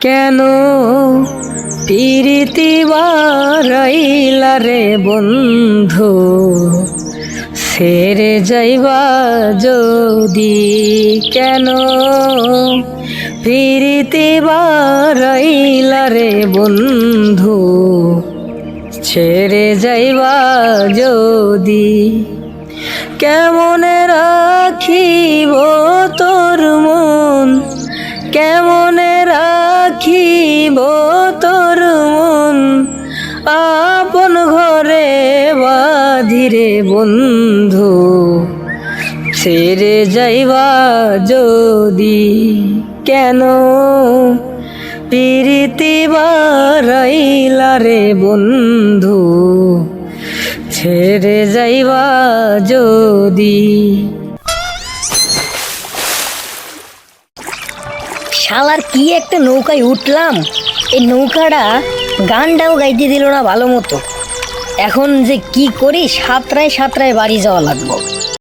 কেন পিরিতি বারাইলা রে বন্ধু, সেরে যাইবা যদি। কেন পিরিতি বারাইলা রে বন্ধু, ছেড়ে যাইবা যদি। কেমনে রাখিব তোর মন, কেমনে রাখিব তোর মন, আপন ঘরে বাঁধিরে বন্ধু, ছেড়ে যাইবা যদি। কেন পিরিতি বারাইলা রে বন্ধু, ছেড়ে যাইবা যদি। শালার কি একটা নৌকায় উঠলাম, এই নৌকাটা গানটাও গাইতে দিল না ভালো মতো। এখন যে কি করি, সাঁতরায় সাঁতরায় বাড়ি যাওয়া লাগবো।